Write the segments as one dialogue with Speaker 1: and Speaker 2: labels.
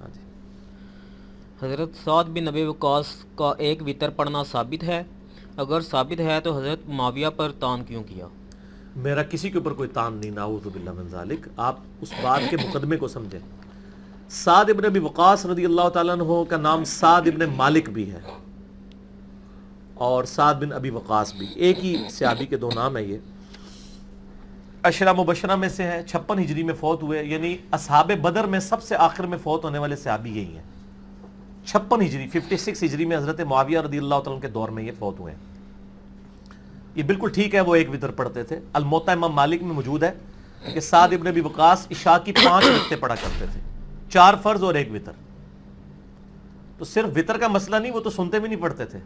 Speaker 1: جی
Speaker 2: حضرت سعد بن ابی وقاص کا ایک وطر پڑھنا ثابت ہے؟ اگر ثابت ہے تو حضرت معاویہ پر تان کیوں کیا؟
Speaker 1: میرا کسی کے اوپر کوئی تان نہیں، نعوذ باللہ من ذالک. آپ اس بات کے مقدمے کو سمجھیں. سعد ابن ابی وقاص رضی اللہ تعالیٰ عنہ کا نام سعد ابن مالک بھی ہے اور سعد بن ابی وقاص بھی، ایک ہی صحابی کے دو نام ہیں. یہ عشرہ مبشرہ میں سے ہے، 56 ہجری میں فوت ہوئے، یعنی اصحاب بدر میں سب سے آخر میں فوت ہونے والے صحابی یہی ہیں. 56 ہجری 56 ہجری میں حضرت معاویہ رضی اللہ تعالیٰ کے دور میں یہ فوت ہوئے ہیں. یہ بالکل ٹھیک ہے وہ ایک وطر پڑھتے تھے. الموطا امام مالک میں موجود ہے کہ سعد ابن ابی وقاص عشاء کی 5 رکعتیں پڑھا کرتے تھے، 4 فرض اور ایک وطر. تو صرف وطر کا مسئلہ نہیں، وہ تو سنتے بھی نہیں پڑھتے تھے.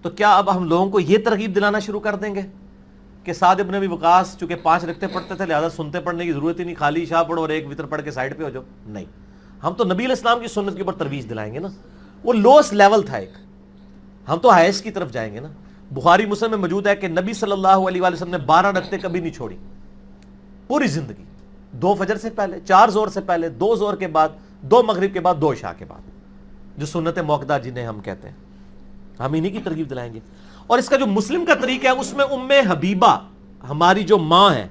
Speaker 1: تو کیا اب ہم لوگوں کو یہ ترغیب دلانا شروع کر دیں گے کہ سعد ابن ابی وقاص چونکہ 5 رکعتیں پڑھتے تھے لہذا سنتے پڑھنے کی ضرورت ہی نہیں، خالی عشاء پڑھو اور ایک وطر پڑھ کے سائڈ پہ ہو جاؤ؟ نہیں، ہم تو نبی علیہ السلام کی سنت کے اوپر ترویج دلائیں گے نا. وہ لوسٹ لیول تھا ایک، ہم تو ہائیسٹ کی طرف جائیں گے نا. بخاری مسلم میں موجود ہے کہ نبی صلی اللہ علیہ وآلہ وسلم نے 12 رکعتیں کبھی نہیں چھوڑی پوری زندگی. 2 فجر سے پہلے، 4 ظہر سے پہلے، 2 ظہر کے بعد، 2 مغرب کے بعد، 2 عشاء کے بعد، جو سنت موقدہ جنہیں ہم کہتے ہیں. ہم انہی کی ترغیب دلائیں گے. اور اس کا جو مسلم کا طریقہ ہے اس میں ام حبیبہ ہماری جو ماں ہے،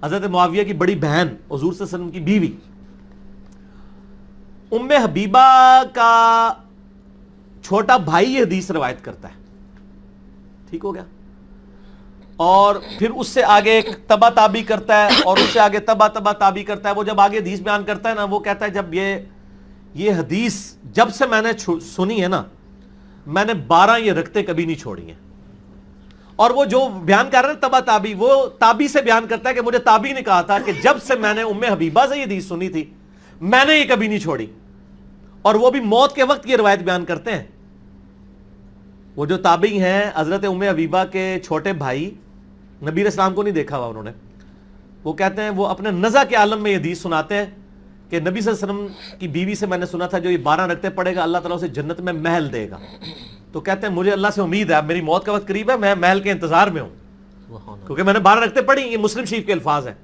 Speaker 1: حضرت معاویہ کی بڑی بہن، حضور صلی اللہ علیہ وسلم کی بیوی، ام حبیبہ کا چھوٹا بھائی یہ حدیث روایت کرتا ہے. ٹھیک ہو گیا. اور پھر اس سے آگے ایک تبا تابی کرتا ہے اور اس سے آگے تبا تابی کرتا ہے. وہ جب آگے حدیث بیان کرتا ہے نا، وہ کہتا ہے جب یہ حدیث جب سے میں نے سنی ہے نا، میں نے 12 یہ رکعتیں کبھی نہیں چھوڑی ہیں. اور وہ جو بیان کر رہے ہیں تبا تابی، وہ تابی سے بیان کرتا ہے کہ مجھے تابی نے کہا تھا کہ جب سے میں نے ام حبیبہ سے یہ حدیث سنی تھی میں نے یہ کبھی نہیں چھوڑی. اور وہ بھی موت کے وقت یہ روایت بیان کرتے ہیں. وہ جو تابعی ہیں حضرت ام حبیبہ کے چھوٹے بھائی، نبی علیہ السلام کو نہیں دیکھا ہوا انہوں نے، وہ کہتے ہیں، وہ اپنے نزع کے عالم میں یہ حدیث سناتے ہیں کہ نبی صلی اللہ علیہ وسلم کی بیوی سے میں نے سنا تھا جو یہ 12 رکعتیں پڑھے گا اللہ تعالیٰ اسے جنت میں محل دے گا. تو کہتے ہیں مجھے اللہ سے امید ہے، میری موت کا وقت قریب ہے، میں محل کے انتظار میں ہوں کیونکہ میں نے 12 رکعتیں پڑھی. یہ مسلم شریف کے الفاظ ہیں.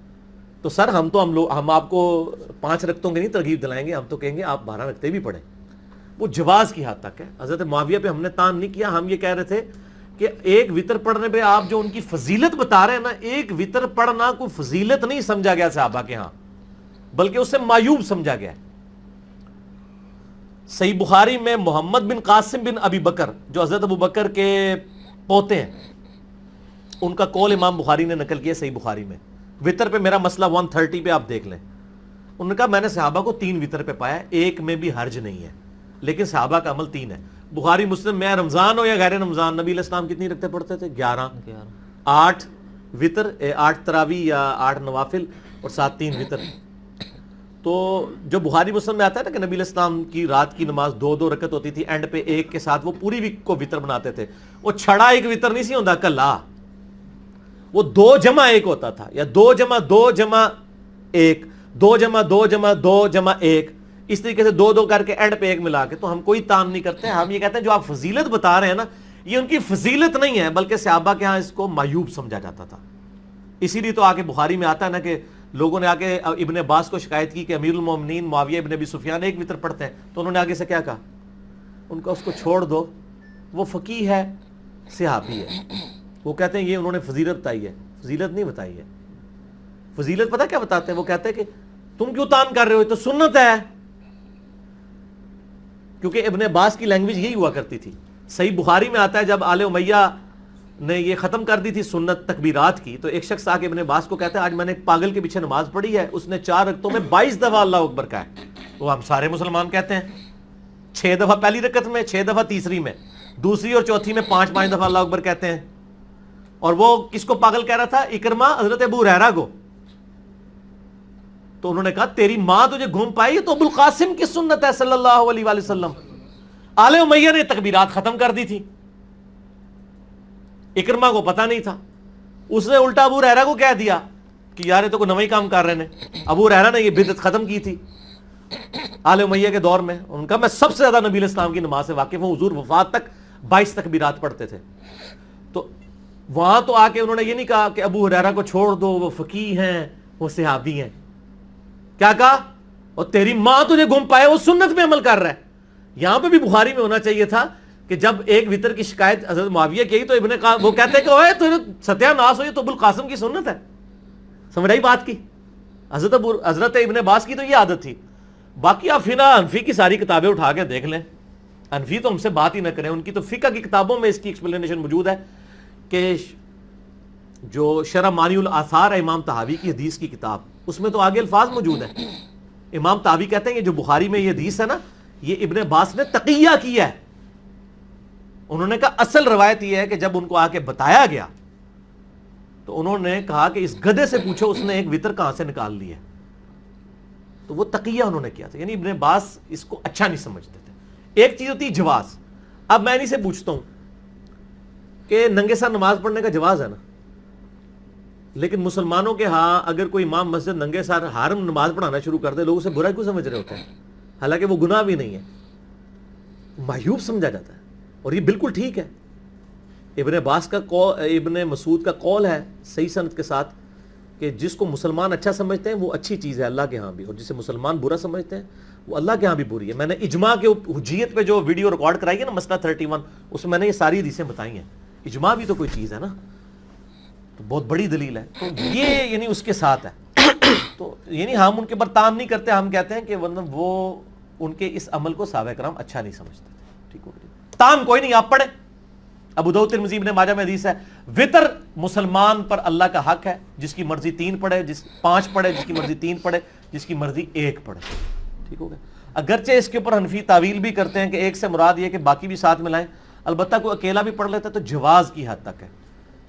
Speaker 1: تو سر ہم آپ کو 5 رکعتوں کی نہیں ترغیب دلائیں گے، ہم تو کہیں گے آپ 12 رکعتیں بھی پڑھیں. وہ جواز کی حد تک ہے. حضرت معاویہ پہ ہم نے تان نہیں کیا. ہم یہ کہہ رہے تھے کہ ایک وطر پڑھنے پہ آپ جو ان کی فضیلت بتا رہے ہیں نا، ایک وطر پڑھنا کوئی فضیلت نہیں سمجھا گیا صحابہ کے ہاں، بلکہ اسے معیوب سمجھا گیا. صحیح بخاری میں محمد بن قاسم بن ابی بکر جو حضرت ابو بکر کے پوتے ہیں، ان کا قول امام بخاری نے نقل کیا صحیح بخاری میں. وطر پہ میرا مسئلہ 130 پہ آپ دیکھ لیں. انہوں نے کہا میں نے صحابہ کو 3 وطر پہ پایا، ایک میں بھی حرج نہیں ہے، لیکن صحابہ کا عمل 3 ہے. بخاری مسلم میں رمضان ہو یا غیر رمضان، نبی علیہ السلام کتنی رکعتیں پڑھتے تھے؟ 11. 8 وطر، 8 تراویح یا 8 نوافل اور 7 3 وطر. تو جو بخاری مسلم میں آتا ہے نا کہ نبی علیہ السلام کی رات کی نماز 2 رکعت ہوتی تھی، اینڈ پہ ایک کے ساتھ وہ پوری ویک کو وطر بناتے تھے. وہ چھڑا ایک وطر نہیں سی ہوتا کلا، وہ 2 جمع 1 ہوتا تھا، یا 2 جمع 2 جمع 1، 2 جمع 2 جمع 2 جمع 1، اس طریقے سے 2 کر کے اینڈ پہ 1 ملا کے. تو ہم کوئی تان نہیں کرتے. ہم یہ کہتے ہیں جو آپ فضیلت بتا رہے ہیں نا، یہ ان کی فضیلت نہیں ہے بلکہ صحابہ کے ہاں اس کو معیوب سمجھا جاتا تھا. اسی لیے تو آگے بخاری میں آتا ہے نا کہ لوگوں نے آگے ابن عباس کو شکایت کی کہ امیر المومنین معاویہ ابن ابی سفیان ایک وطر پڑھتے ہیں، تو انہوں نے آگے سے کیا کہا؟ ان کا اس کو چھوڑ دو، وہ فقیہ ہے، صحابی ہے. وہ کہتے ہیں یہ انہوں نے فضیلت بتائی ہے. فضیلت نہیں بتائی ہے. فضیلت پتہ کیا بتاتے ہیں؟ وہ کہتے ہیں کہ تم کیوں تان کر رہے ہو، تو سنت ہے. کیونکہ ابن عباس کی لینگویج یہی ہوا کرتی تھی. صحیح بخاری میں آتا ہے جب آل امیہ نے یہ ختم کر دی تھی سنت تکبیرات کی، تو ایک شخص آ کے ابن عباس کو کہتا ہے آج میں نے ایک پاگل کے پیچھے نماز پڑھی ہے، اس نے 4 رکعتوں میں 22 دفعہ اللہ اکبر کہا ہے. وہ ہم سارے مسلمان کہتے ہیں 6 دفعہ پہلی رکعت میں، 6 دفعہ تیسری میں، دوسری اور چوتھی میں 5 دفعہ اللہ اکبر کہتے ہیں. اور وہ کس کو پاگل کہہ رہا تھا؟ اکرمہ حضرت ابو ہریرہ کو. تو انہوں نے کہا تیری ماں تجھے گھوم پائی، تو ابو القاسم کی سنت ہے صلی اللہ علیہ وآلہ وسلم. آل امیہ نے تکبیرات ختم کر دی تھی، اکرمہ کو پتہ نہیں تھا. اس نے الٹا ابو ہریرہ کو کہہ دیا کہ یار یہ تو کوئی نویں کام کر رہے ہیں. ابو ہریرہ نے یہ بدعت ختم کی تھی آل امیہ کے دور میں. ان کا میں سب سے زیادہ نبی علیہ السلام کی نماز سے واقف ہوں، حضور وفات تک 22 تکبیرات پڑھتے تھے. تو وہاں تو آ کے انہوں نے یہ نہیں کہا کہ ابو ہریرہ کو چھوڑ دو، وہ فقیہ ہیں، وہ صحابی ہیں. کیا کہا؟ اور تیری ماں تجھے گم پائے وہ سنت میں عمل کر رہا ہے. یہاں پہ بھی بخاری میں ہونا چاہیے تھا کہ جب ایک وطر کی شکایت حضرت معاویہ کی تو وہ کہتے ہیں کہ اوے تو ستیہ ناس ہو، یہ تو ابو القاسم کی سنت ہے. سمجھ آئی بات کی؟ حضرت ابن عباس کی تو یہ عادت تھی. باقی آپ فنا حنفی کی ساری کتابیں اٹھا کے دیکھ لیں، حنفی تو ہم سے بات ہی نہ کریں، ان کی تو فقہ کی کتابوں میں اس کی ایکسپلینیشن موجود ہے کہ جو شرح مانی الاثار ہے امام طحاوی کی حدیث کی کتاب، اس میں تو آگے الفاظ موجود ہیں. امام طحاوی کہتے ہیں کہ جو بخاری میں یہ حدیث ہے نا، یہ ابن عباس نے تقیہ کیا ہے. انہوں نے کہا اصل روایت یہ ہے کہ جب ان کو آ کے بتایا گیا تو انہوں نے کہا کہ اس گدھے سے پوچھو اس نے ایک وطر کہاں سے نکال لی ہے. تو وہ تقیہ انہوں نے کیا تھا، یعنی ابن عباس اس کو اچھا نہیں سمجھتے تھے. ایک چیز ہوتی ہے جواز. اب میں انہیں سے پوچھتا ہوں کہ ننگے سر نماز پڑھنے کا جواز ہے نا، لیکن مسلمانوں کے ہاں اگر کوئی امام مسجد ننگے سر حرم نماز پڑھانا شروع کر دے، لوگ اسے برا کیوں سمجھ رہے ہوتے ہیں، حالانکہ وہ گناہ بھی نہیں ہے، معیوب سمجھا جاتا ہے. اور یہ بالکل ٹھیک ہے. ابن عباس کا ابن مسعود کا قول ہے صحیح سند کے ساتھ کہ جس کو مسلمان اچھا سمجھتے ہیں وہ اچھی چیز ہے اللہ کے ہاں بھی، اور جسے مسلمان برا سمجھتے ہیں وہ اللہ کے ہاں بھی بری ہے. میں نے اجماع کے حجیت پہ جو ویڈیو ریکارڈ کرائی ہے نا مسئلہ 31، اس میں نے یہ ساری حدیثیں بتائی ہیں. اجماع بھی تو کوئی چیز ہے نا، تو بہت بڑی دلیل ہے. تو یہ یعنی اس کے ساتھ ہے. تو یعنی ہم ان کے اوپر تان نہیں کرتے، ہم کہتے ہیں کہ وہ ان کے اس عمل کو صحابہ کرام اچھا نہیں سمجھتے تھے. ٹھیک ہو گیا، تان کوئی نہیں، آپ پڑھیں. ابو داؤد ترمذی ابن ماجہ میں حدیث ہے وطر مسلمان پر اللہ کا حق ہے، جس کی مرضی 3 پڑھے، 5 پڑھے، جس کی مرضی 3 پڑھے، جس کی مرضی 1 پڑھے. ٹھیک ہو گیا. اگرچہ اس کے اوپر حنفی تعویل بھی کرتے ہیں کہ 1 سے مراد یہ کہ باقی بھی ساتھ ملائیں، البتہ کوئی اکیلا بھی پڑھ لیتا ہے تو جواز کی حد تک ہے.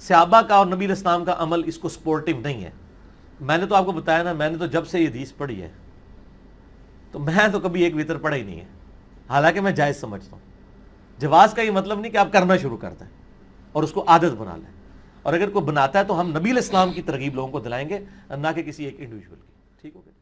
Speaker 1: صحابہ کا اور نبی علیہ السلام کا عمل اس کو سپورٹیو نہیں ہے. میں نے تو آپ کو بتایا نا، میں نے تو جب سے یہ حدیث پڑھی ہے تو میں تو کبھی ایک وطر پڑھا ہی نہیں ہے، حالانکہ میں جائز سمجھتا ہوں. جواز کا یہ مطلب نہیں کہ آپ کرنا شروع کر دیں اور اس کو عادت بنا لیں، اور اگر کوئی بناتا ہے تو ہم نبی علیہ السلام کی ترغیب لوگوں کو دلائیں گے، نہ کہ کسی ایک انڈیویجول کی. ٹھیک ہو گیا.